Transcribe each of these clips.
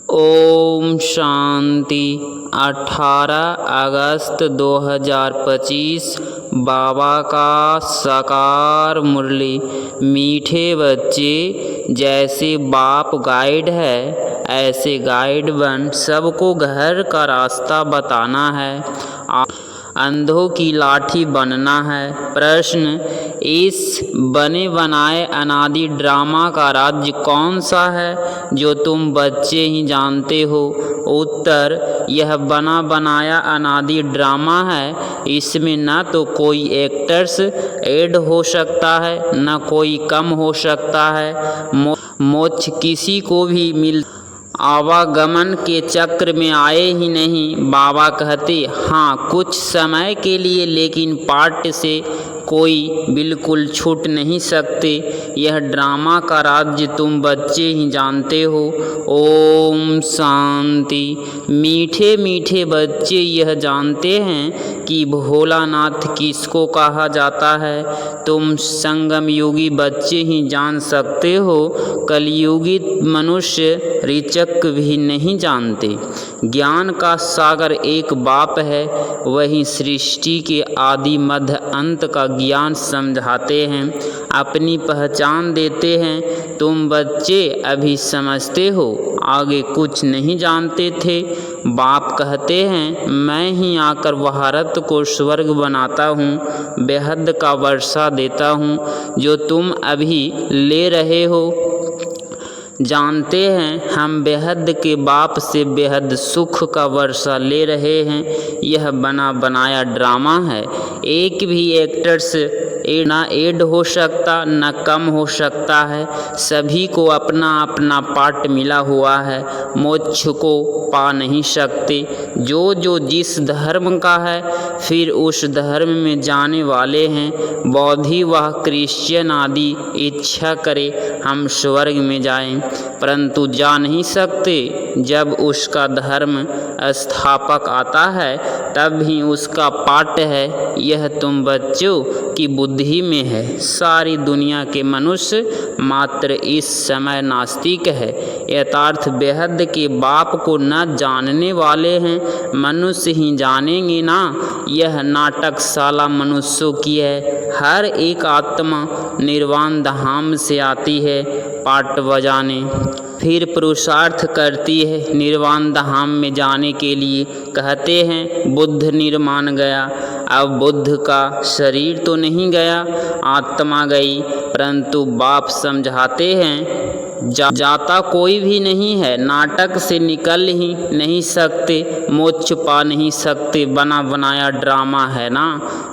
ओम शांति। 18 अगस्त 2025 बाबा का साकार मुरली। मीठे बच्चे, जैसे बाप गाइड है ऐसे गाइड बन सबको घर का रास्ता बताना है, अंधों की लाठी बनना है। प्रश्न, इस बने बनाए अनादि ड्रामा का राज्य कौन सा है जो तुम बच्चे ही जानते हो? उत्तर, यह बना बनाया अनादि ड्रामा है। इसमें न तो कोई एक्टर्स ऐड हो सकता है, न कोई कम हो सकता है। मोक्ष किसी को भी मिल आवागमन के चक्र में आए ही नहीं। बाबा कहते, हाँ कुछ समय के लिए, लेकिन पाठ से कोई बिल्कुल छूट नहीं सकते। यह ड्रामा का राज्य तुम बच्चे ही जानते हो। ओम शांति। मीठे मीठे बच्चे यह जानते हैं कि भोलानाथ किसको कहा जाता है। तुम संगम युगी बच्चे ही जान सकते हो, कलयुगी मनुष्य ऋचक भी नहीं जानते। ज्ञान का सागर एक बाप है, वही सृष्टि के आदि मध्य अंत का ज्ञान समझाते हैं, अपनी पहचान देते हैं। तुम बच्चे अभी समझते हो, आगे कुछ नहीं जानते थे। बाप कहते हैं, मैं ही आकर भारत को स्वर्ग बनाता हूँ, बेहद का वर्षा देता हूँ, जो तुम अभी ले रहे हो। जानते हैं हम बेहद के बाप से बेहद सुख का वर्षा ले रहे हैं। यह बना बनाया ड्रामा है। एक भी एक्टर्स ना ऐड हो सकता, न कम हो सकता है। सभी को अपना अपना पार्ट मिला हुआ है। मोक्ष को पा नहीं सकते जो जो जिस धर्म का है, फिर उस धर्म में जाने वाले हैं। बौद्धि व क्रिश्चियन आदि इच्छा करे हम स्वर्ग में जाएं, परंतु जा नहीं सकते। जब उसका धर्म स्थापक आता है, तब ही उसका पाठ है। यह तुम बच्चों की बुद्धि में है। सारी दुनिया के मनुष्य मात्र इस समय नास्तिक है, यथार्थ बेहद के बाप को न जानने वाले हैं। मनुष्य ही जानेंगे ना। यह नाटकशाला मनुष्यों की है। हर एक आत्मा निर्वाण धाम से आती है पाट बजाने, फिर पुरुषार्थ करती है निर्वाण धाम में जाने के लिए। कहते हैं बुद्ध निर्वाण गया। अब बुद्ध का शरीर तो नहीं गया, आत्मा गई, परंतु बाप समझाते हैं जाता कोई भी नहीं है। नाटक से निकल ही नहीं सकते, मोक्ष पा नहीं सकते। बना बनाया ड्रामा है ना।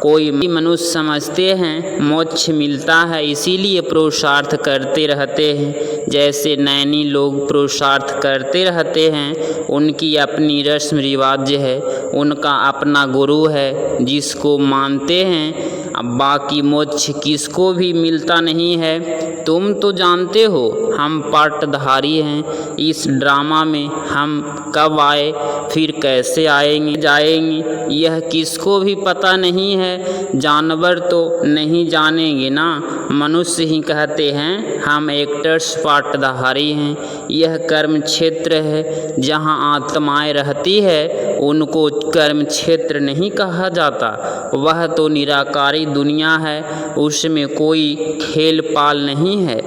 कोई मनुष्य समझते हैं मोक्ष मिलता है, इसीलिए पुरुषार्थ करते रहते हैं। जैसे नैनी लोग पुरुषार्थ करते रहते हैं, उनकी अपनी रस्म रिवाज है, उनका अपना गुरु है जिसको मानते हैं। अब बाकी मोक्ष किसको भी मिलता नहीं है। तुम तो जानते हो हम पाटधारी हैं। इस ड्रामा में हम कब आए, फिर कैसे आएंगे जाएंगे, यह किसको भी पता नहीं है। जानवर तो नहीं जानेंगे ना। मनुष्य ही कहते हैं हम एक्टर्स पाटधारी हैं। यह कर्म क्षेत्र है, जहाँ आत्माएं रहती है उनको कर्म क्षेत्र नहीं कहा जाता। वह तो निराकारी दुनिया है, उसमें कोई खेल पाल नहीं है,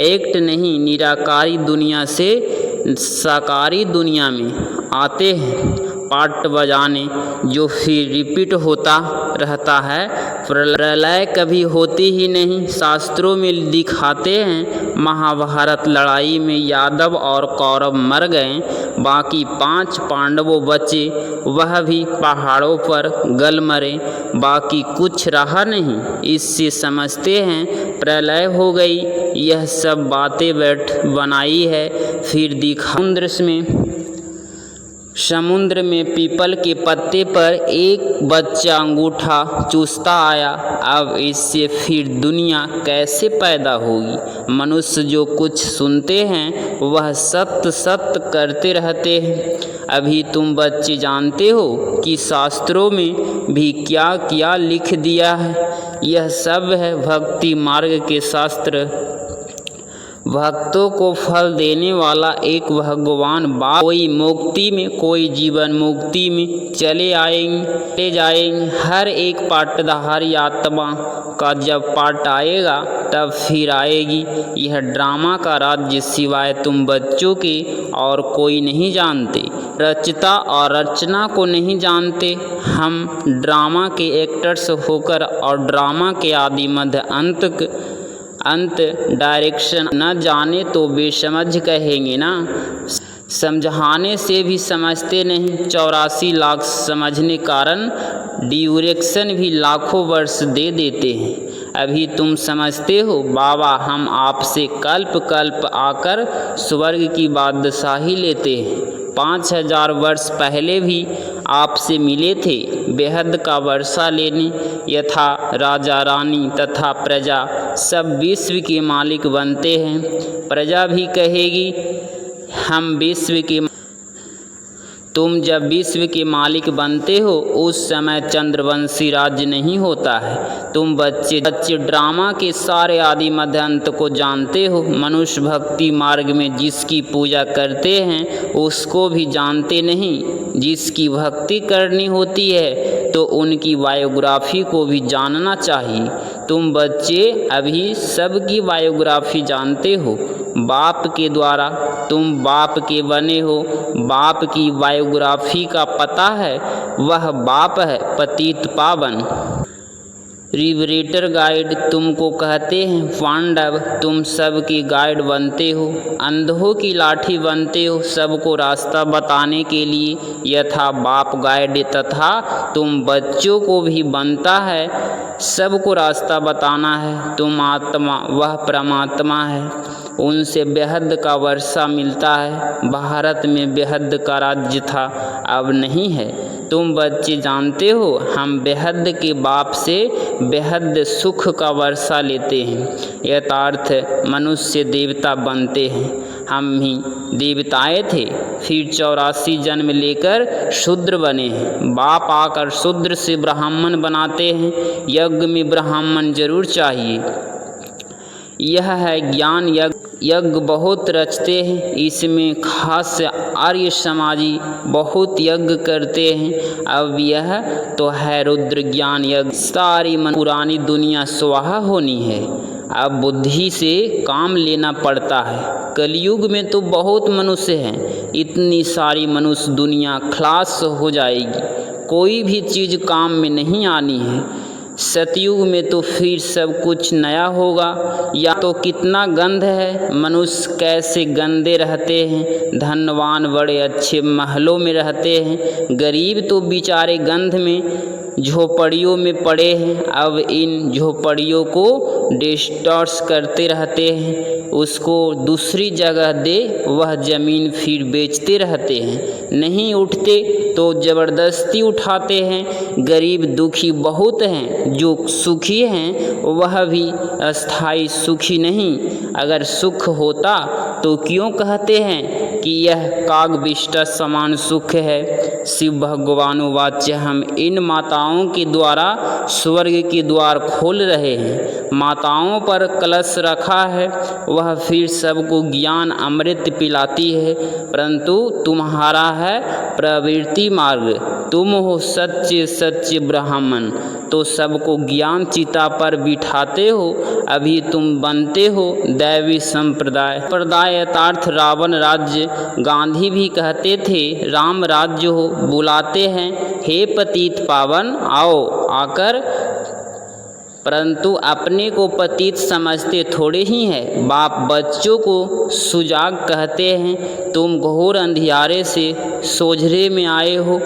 एक्ट नहीं। निराकारी दुनिया से साकारी दुनिया में आते हैं पाट बजाने, जो फिर रिपीट होता रहता है। प्रलय कभी होती ही नहीं। शास्त्रों में दिखाते हैं महाभारत लड़ाई में यादव और कौरव मर गए, बाकी 5 पांडवों बचे, वह भी पहाड़ों पर गल मरे, बाकी कुछ रहा नहीं। इससे समझते हैं प्रलय हो गई। यह सब बातें बनाई है। फिर दिखा समुद्र में पीपल के पत्ते पर एक बच्चा अंगूठा चूसता आया। अब इससे फिर दुनिया कैसे पैदा होगी? मनुष्य जो कुछ सुनते हैं वह सत्य सत्य करते रहते हैं। अभी तुम बच्चे जानते हो कि शास्त्रों में भी क्या क्या लिख दिया है। यह सब है भक्ति मार्ग के शास्त्र। भक्तों को फल देने वाला एक भगवान बाप, कोई मुक्ति में, कोई जीवन मुक्ति में चले जाएंगे। हर एक पाटधारी आत्मा का जब पाट आएगा तब फिर आएगी। यह ड्रामा का राज्य सिवाय तुम बच्चों के और कोई नहीं जानते। रचता और रचना को नहीं जानते। हम ड्रामा के एक्टर्स होकर और ड्रामा के आदि मध्य अंत डायरेक्शन न जाने तो बेसमझ कहेंगे ना। समझाने से भी समझते नहीं। 84 लाख समझने कारण ड्यूरेक्शन भी लाखों वर्ष दे देते हैं। अभी तुम समझते हो बाबा, हम आपसे कल्प आकर स्वर्ग की बादशाही लेते हैं। 5000 वर्ष पहले भी आपसे मिले थे बेहद का वर्षा लेने। यथा राजा रानी तथा प्रजा सब विश्व के मालिक बनते हैं। प्रजा भी कहेगी हम विश्व के। तुम जब विश्व के मालिक बनते हो उस समय चंद्रवंशी राज्य नहीं होता है। तुम बच्चे ड्रामा के सारे आदि मध्य अंत को जानते हो। मनुष्य भक्ति मार्ग में जिसकी पूजा करते हैं उसको भी जानते नहीं। जिसकी भक्ति करनी होती है तो उनकी बायोग्राफी को भी जानना चाहिए। तुम बच्चे अभी सबकी बायोग्राफी जानते हो। बाप के द्वारा तुम बाप के बने हो। बाप की बायोग्राफी का पता है, वह बाप है पतित पावन। रिवरेटर गाइड तुमको कहते हैं पांडव। तुम सबके गाइड बनते हो, अंधों की लाठी बनते हो सबको रास्ता बताने के लिए। यथा बाप गाइड तथा तुम बच्चों को भी बनता है सबको रास्ता बताना है। तुम आत्मा, वह परमात्मा है, उनसे बेहद का वर्षा मिलता है। भारत में बेहद का राज्य था, अब नहीं है। तुम बच्चे जानते हो हम बेहद के बाप से बेहद सुख का वर्षा लेते हैं। यथार्थ मनुष्य देवता बनते हैं। हम ही देवताएं थे, फिर 84 जन्म लेकर शूद्र बने हैं। बाप आकर शूद्र से ब्राह्मण बनाते हैं। यज्ञ में ब्राह्मण जरूर चाहिए। यह है ज्ञान यज्ञ बहुत रचते हैं। इसमें खास आर्य समाजी बहुत यज्ञ करते हैं। अब यह तो है रुद्र ज्ञान यज्ञ। सारी पुरानी दुनिया स्वाहा होनी है। अब बुद्धि से काम लेना पड़ता है। कलयुग में तो बहुत मनुष्य हैं, इतनी सारी मनुष्य दुनिया खलास हो जाएगी। कोई भी चीज़ काम में नहीं आनी है। सतयुग में तो फिर सब कुछ नया होगा। या तो कितना गंध है, मनुष्य कैसे गंदे रहते हैं। धनवान बड़े अच्छे महलों में रहते हैं, गरीब तो बेचारे गंध में झोपड़ियों में पड़े हैं। अब इन झोपड़ियों को डिस्टॉर्स करते रहते हैं। उसको दूसरी जगह दे, वह ज़मीन फिर बेचते रहते हैं। नहीं उठते तो ज़बरदस्ती उठाते हैं। गरीब दुखी बहुत हैं, जो सुखी हैं वह भी अस्थाई सुखी नहीं। अगर सुख होता तो क्यों कहते हैं कि यह कागविष्टा समान सुख है। शिव भगवानुवाच्य हम इन माताओं के द्वारा स्वर्ग के द्वार खोल रहे हैं। माताओं पर कलश रखा है, वह फिर सबको ज्ञान अमृत पिलाती है। परंतु तुम्हारा है प्रवृत्ति मार्ग, तुम हो सच्चे ब्राह्मण, तो सबको ज्ञान चिता पर बिठाते हो। अभी तुम बनते हो दैवी संप्रदाय यथार्थ रावण राज्य। गांधी भी कहते थे राम राज्य हो। बुलाते हैं हे पतित पावन आओ आकर, परंतु अपने को पतित समझते थोड़े ही हैं। बाप बच्चों को सुजाग कहते हैं। तुम घोर अंधियारे से सोझरे में आए हो।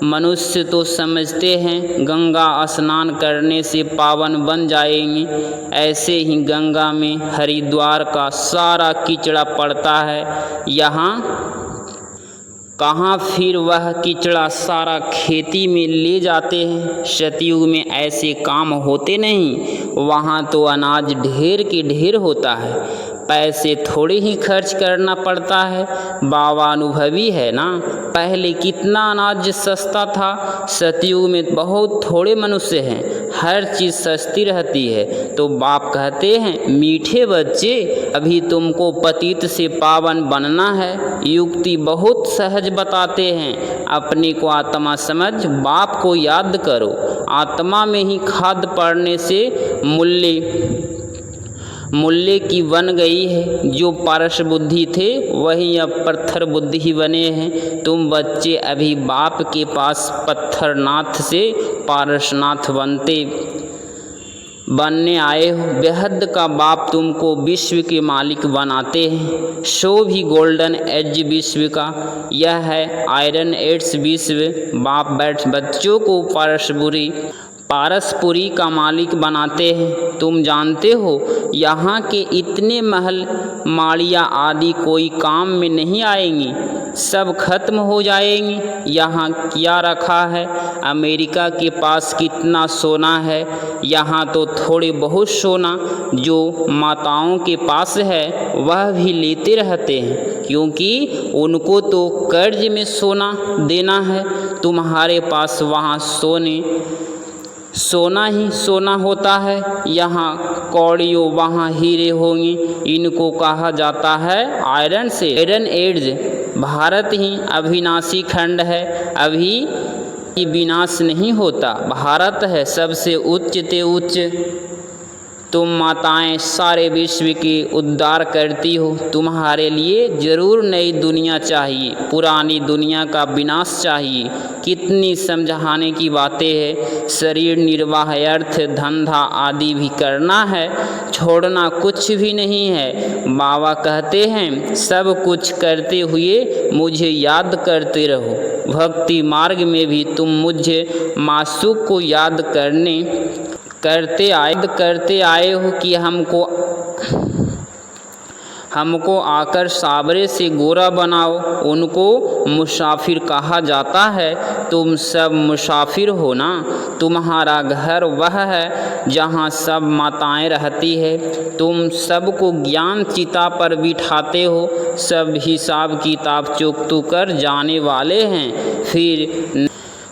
मनुष्य तो समझते हैं गंगा स्नान करने से पावन बन जाएंगे। ऐसे ही गंगा में हरिद्वार का सारा कीचड़ा पड़ता है। यहाँ कहाँ फिर वह कीचड़ा सारा खेती में ले जाते हैं। सतयुग में ऐसे काम होते नहीं। वहाँ तो अनाज ढेर के ढेर होता है, पैसे थोड़े ही खर्च करना पड़ता है। बाबा अनुभवी है ना। पहले कितना अनाज सस्ता था। सतयुग में बहुत थोड़े मनुष्य हैं, हर चीज़ सस्ती रहती है। तो बाप कहते हैं मीठे बच्चे, अभी तुमको पतित से पावन बनना है। युक्ति बहुत सहज बताते हैं, अपने को आत्मा समझ बाप को याद करो। आत्मा में ही खाद पड़ने से मूल्य की बन गई है। जो पारस बुद्धि थे वही अब पत्थर बुद्धि बने हैं। तुम बच्चे अभी बाप के पास पत्थरनाथ से पारसनाथ बनने आए हो। बेहद का बाप तुमको विश्व के मालिक बनाते हैं। शो भी गोल्डन एज विश्व का, यह है आयरन एड्स विश्व। बाप बच्चों को पारसपुरी का मालिक बनाते हैं। तुम जानते हो यहाँ के इतने महल माड़ियाँ आदि कोई काम में नहीं आएंगी, सब खत्म हो जाएंगी। यहाँ क्या रखा है? अमेरिका के पास कितना सोना है, यहाँ तो थोड़े बहुत सोना जो माताओं के पास है वह भी लेते रहते हैं, क्योंकि उनको तो कर्ज में सोना देना है। तुम्हारे पास वहाँ सोना ही सोना होता है, यहाँ कौड़ियों वहाँ हीरे होंगे। इनको कहा जाता है आयरन एड्स। भारत ही अविनाशी खंड है, अभी विनाश नहीं होता। भारत है सबसे उच्च ते उच्च। तुम माताएं सारे विश्व के उद्धार करती हो। तुम्हारे लिए जरूर नई दुनिया चाहिए, पुरानी दुनिया का विनाश चाहिए। कितनी समझाने की बातें हैं। शरीर निर्वाह, अर्थ धंधा आदि भी करना है, छोड़ना कुछ भी नहीं है। बाबा कहते हैं सब कुछ करते हुए मुझे याद करते रहो। भक्ति मार्ग में भी तुम मुझे मासूक को याद करते आए हो कि हमको आकर साबरे से गोरा बनाओ। उनको मुसाफिर कहा जाता है। तुम सब मुसाफिर हो ना। तुम्हारा घर वह है जहाँ सब माताएं रहती है। तुम सबको ज्ञान चिता पर बिठाते हो। सब हिसाब किताब चुकतू कर जाने वाले हैं।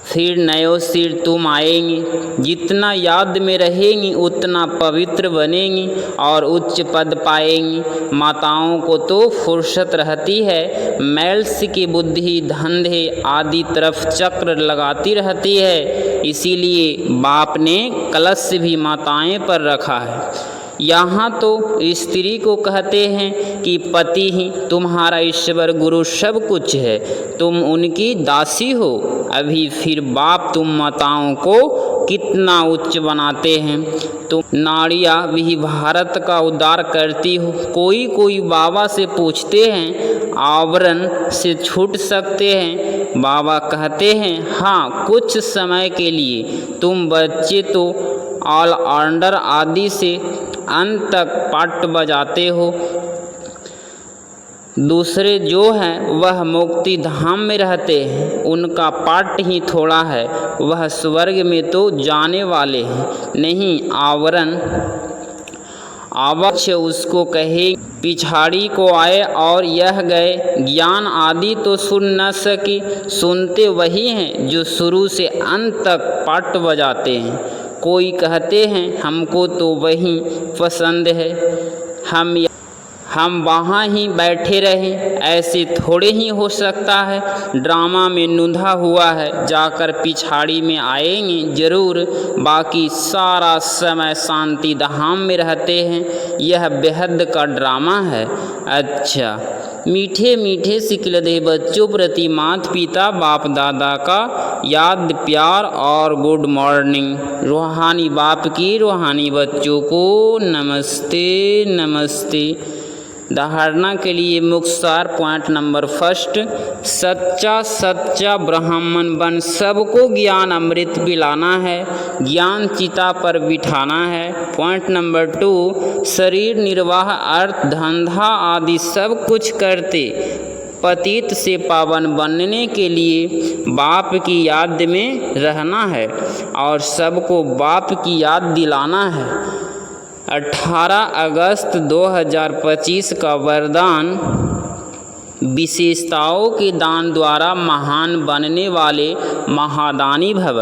फिर नयो सिर तुम आएंगी। जितना याद में रहेंगी उतना पवित्र बनेंगी और उच्च पद पाएंगी। माताओं को तो फुर्सत रहती है, मैल्स की बुद्धि धंधे आदि तरफ चक्र लगाती रहती है। इसीलिए बाप ने कलश भी माताएं पर रखा है। यहाँ तो स्त्री को कहते हैं कि पति ही तुम्हारा ईश्वर गुरु सब कुछ है, तुम उनकी दासी हो। अभी फिर बाप तुम माताओं को कितना उच्च बनाते हैं। तुम नाड़ियाँ भी भारत का उद्धार करती हो। कोई बाबा से पूछते हैं आवरण से छूट सकते हैं। बाबा कहते हैं हाँ, कुछ समय के लिए। तुम बच्चे तो ऑलराउंडर आदि से अंत तक पाट बजाते हो। दूसरे जो हैं वह मुक्ति धाम में रहते हैं, उनका पाठ ही थोड़ा है। वह स्वर्ग में तो जाने वाले हैं नहीं। अवश्य उसको कहे पिछाड़ी को आए और यह गए। ज्ञान आदि तो सुन न सके, सुनते वही हैं जो शुरू से अंत तक पाट बजाते हैं। कोई कहते हैं हमको तो वही पसंद है, हम वहाँ ही बैठे रहें। ऐसे थोड़े ही हो सकता है। ड्रामा में नुंधा हुआ है, जाकर पिछाड़ी में आएंगे जरूर। बाकी सारा समय शांति धाम में रहते हैं। यह बेहद का ड्रामा है। अच्छा, मीठे मीठे सिकलदे बच्चों प्रति माता पिता बाप दादा का याद प्यार और गुड मॉर्निंग। रूहानी बाप की रूहानी बच्चों को नमस्ते नमस्ते। धारणा के लिए मुख्तार पॉइंट नंबर फर्स्ट, सच्चा ब्राह्मण बन सबको ज्ञान अमृत पिलाना है, ज्ञान चिता पर बिठाना है। पॉइंट नंबर 2, शरीर निर्वाह अर्थ धंधा आदि सब कुछ करते पतित से पावन बनने के लिए बाप की याद में रहना है और सबको बाप की याद दिलाना है। 18 अगस्त 2025 का वरदान विशेषताओं के दान द्वारा महान बनने वाले महादानी भव।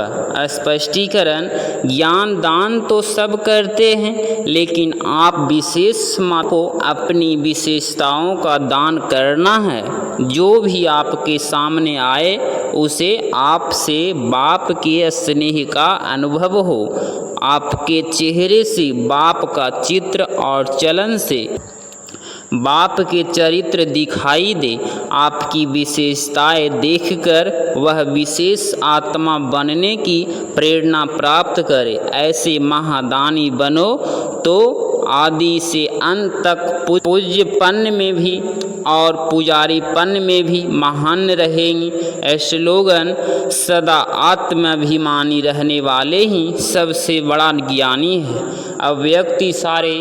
स्पष्टीकरण, ज्ञान दान तो सब करते हैं, लेकिन आप विशेष को अपनी विशेषताओं का दान करना है। जो भी आपके सामने आए उसे आपसे बाप के स्नेह का अनुभव हो, आपके चेहरे से बाप का चित्र और चलन से बाप के चरित्र दिखाई दे, आपकी विशेषताएं देखकर वह विशेष आत्मा बनने की प्रेरणा प्राप्त करे। ऐसे महादानी बनो तो आदि से अंत तक पूज्यपन में भी और पुजारीपन में भी महान रहेंगे। स्लोगन, सदा आत्माभिमानी रहने वाले ही सबसे बड़ा ज्ञानी है। अब व्यक्ति सारे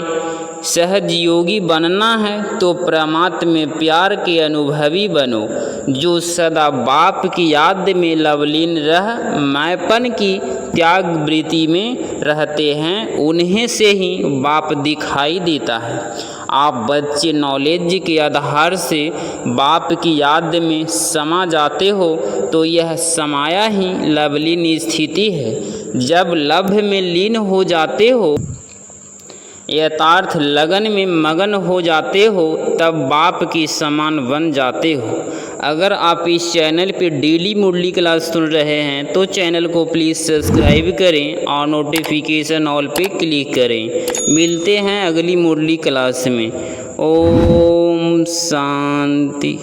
सहज योगी बनना है तो परमात्मा में प्यार के अनुभवी बनो। जो सदा बाप की याद में लवलीन रह मैंपन की त्याग वृत्ति में रहते हैं, उन्हें से ही बाप दिखाई देता है। आप बच्चे नॉलेज के आधार से बाप की याद में समा जाते हो तो यह समाया ही लवलीन स्थिति है। जब लभ में लीन हो जाते हो, यथार्थ लगन में मगन हो जाते हो, तब बाप के समान बन जाते हो। अगर आप इस चैनल पे डेली मुरली क्लास सुन रहे हैं तो चैनल को प्लीज़ सब्सक्राइब करें और नोटिफिकेशन ऑल पे क्लिक करें। मिलते हैं अगली मुरली क्लास में। ओम शांति।